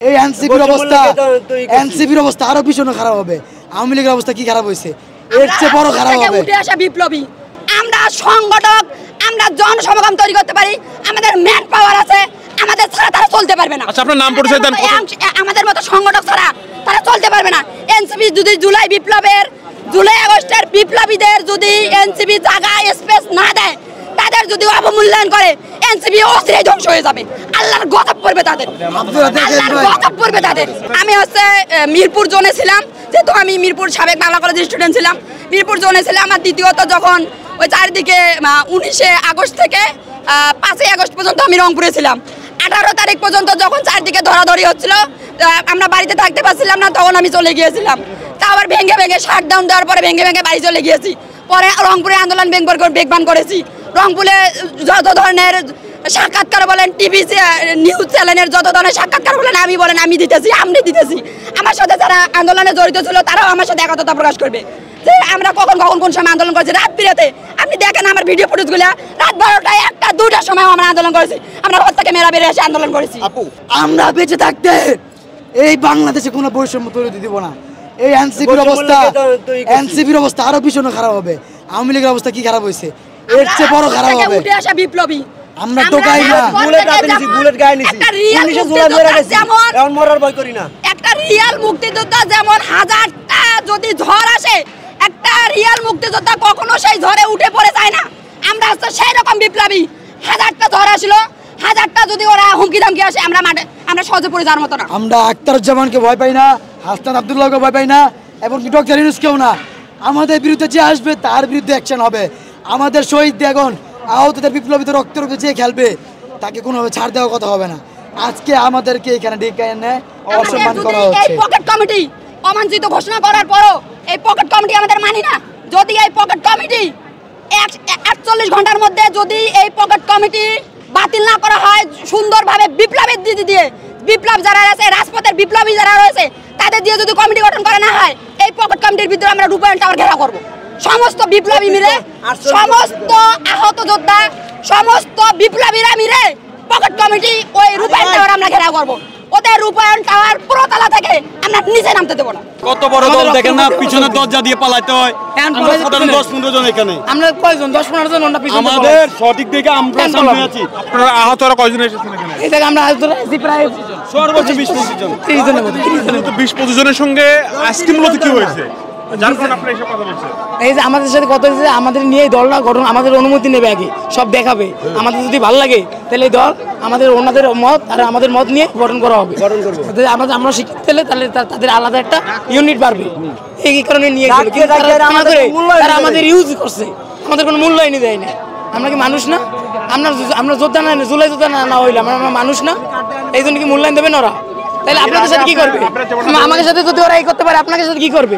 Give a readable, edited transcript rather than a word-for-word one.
এই এনসিপির অবস্থা আরো ভীষণ খারাপ হবে। আওয়ামী লীগের অবস্থা কি খারাপ হয়েছে, এর চেয়ে বড় খারাপ হবে। উঠে আসা বিপ্লবী আমরা সংগঠক, আমরা জনসমাগম তৈরি করতে পারি, আমাদের ম্যান পাওয়ার আছে, আমাদের ছাড়া তারা চলতে পারবে না। আচ্ছা, আপনার নাম পরিচয় দেন। আমাদের মতো সংগঠক ছাড়া তারা চলতে পারবে না। এনসিপি যদি জুলাই আগস্টের বিপ্লবীদের যদি এনসিপি জায়গা স্পেস না দেয়, তাদের যদি অবমূল্যায়ন করে, এনসিপি অস্থির ধ্বংস হয়ে যাবে। আল্লাহর গজব পড়বে তাদের, গজব পড়বে তাদের। আমি মিরপুর জোনে ছিলাম, যেহেতু আমি মিরপুর সাবেক বাংলা কলেজের স্টুডেন্ট ছিলাম, মিরপুর জোনে ছিলাম। আর দ্বিতীয়ত যখন ওই চারিদিকে 19 আগস্ট থেকে 5 আগস্ট পর্যন্ত আমি রংপুরে ছিলাম। 18 তারিখ পর্যন্ত যখন চারদিকে ধরাধরি হচ্ছিল, আমরা বাড়িতে থাকতে পারছিলাম না, তখন আমি চলে গিয়েছিলাম। তা আবার ভেঙে শাটডাউন দেওয়ার পরে ভেঙে বাড়ি চলে গিয়েছি। পরে রংপুরে আন্দোলন বেগবান করেছি। রংপুরে যত ধরনের সাক্ষাৎকার বলেন, টিভি নিউজ চ্যানেলের যত ধরনের সাক্ষাৎকার বলেন, আমি দিতেছি, আপনি দিতেছি। আমার সাথে যারা আন্দোলনে জড়িত ছিল তারাও আমার সাথে একতা প্রকাশ করবে যে আমরা কখন কোন সময় আন্দোলন করেছি। রাত বিরাতে আপনি দেখেন আমার ভিডিও ফুটেজগুলো, রাত 12টায় 1টা 2টার সময় আমরা আন্দোলন করেছি। আমরা ঘর থেকে মেরা বেরিয়ে এসে আন্দোলন করেছি। আমরা বেঁচে থাকতে এই বাংলাদেশে কোনো বৈষম্য তৈরি দিব না। এই এনসিপির অবস্থা আরো ভীষণ খারাপ হবে। আওয়ামী লীগের অবস্থা কি খারাপ হয়েছে, এর চেয়ে বড় খারাপ হবে। উঠে আসা বিপ্লবী আমরা টোকাই না, বুলেট গায়ে নিছি, 19 জুলাই মরে গেছি, এখন মরার ভয় করি না। একটা রিয়াল মুক্তিযোদ্ধা যেমন 1000টা যদি ঝড় আসে, একটা রিয়াল মুক্তিযোদ্ধা কখনো সেই ঝড়ে উঠে পড়ে যায় না। আমরা হচ্ছে সেই রকম বিপ্লবী। 1000টা ঝড় আসলো, 1000টা যদি ওরা হুমকি ধামকি আসে, আমরা সহজে পড়ে যাওয়ার মতো না। আমরা আখতারুজ্জামানকে ভয় পাই না, হাসনাত আব্দুল্লাহকে ভয় পাই না, এবং ডক্টর ইউনূসকেও না। আমাদের বিরুদ্ধে যে আসবে তার বিরুদ্ধে অ্যাকশন হবে। আমাদের শহীদ এখন আহতদের বিপ্লবীদের রক্তের উপরে যে খেলবে তাকে কোনোভাবে ছাড় দেওয়ার কথা হবে না। আজকে আমাদেরকে এখানে ডেকে এনে অসম্মান করা হচ্ছে। এই পকেট কমিটি অমানচিত ঘোষণা করার পরও এই পকেট কমিটি আমাদের মানি না। যদি এই পকেট কমিটি 48 ঘন্টার মধ্যে যদি এই পকেট কমিটি বাতিল না করা হয়, সুন্দরভাবে বিপ্লবের দিয়ে বিপ্লব যারা আছে, রাজপথের বিপ্লবী যারা রয়েছে, তাদের দিয়ে যদি কমিটি গঠন করা না হয়, এই পকেট কমিটির ভিতরে আমরা রূপায়ণ টাওয়ার ঘেরাও করব। সমস্ত বিপ্লবী মিলে, সমস্ত আহত যোদ্ধা, সমস্ত বিপ্লবীরা মিলে পকেট কমিটি ওই রূপায়ণ টাওয়ার আমরা ঘেরাও করব। ওদের রূপায়ণ টাওয়ার পুরোতলা থেকে আমরা নিচে নামতে দেব না। কত বড় দল দেখেন না, পিছনের দরজা দিয়ে পালাইতে হয়। আমরা 10-15 জন এখানে, আমরা কয়জন, 10-15 জন আমরা পিছনে, আমাদের সঠিক দিকে আমরা সামনে আছি। আপনারা আহতরা কয়জন এসেছেন এখানে? এই জায়গা আমরা আছি প্রায় সর্বোচ্চ 20-25 জন। 30 জনের মতো। 20-25 জনের সঙ্গে আজকে মূলত কি হয়েছে, যার কারণে আপনারা এসব কথা বলছেন? এই যে আমাদের সাথে কথা হয়েছে, আমাদের নিয়ে এই দলটা গঠন, আমাদের অনুমতি নেবে, আগে সব দেখাবে। আমাদের যদি ভালো লাগে তাহলে এই দল ওনাদের মত আর আমাদের মত নিয়ে গঠন করা হবে। আমরা শিক্ষিত হলে তাহলে তাদের আলাদা একটা ইউনিট বাড়বে। এই কারণে নিয়ে তারা আমাদের ইউজ করছে, আমাদের কোনো মূল্যায়নই দেয় না। আমরা কি মানুষ না? আমরা যোদ্ধা না, জুলাই যোদ্ধা না হইলাম আমরা মানুষ না? এই জন্য কি মূল্যায়ন দেবেন ওরা? তাহলে আপনাদের সাথে কি করবে? আমাদের সাথে যদি ওরা এই করতে পারে, আপনাদের সাথে কি করবে?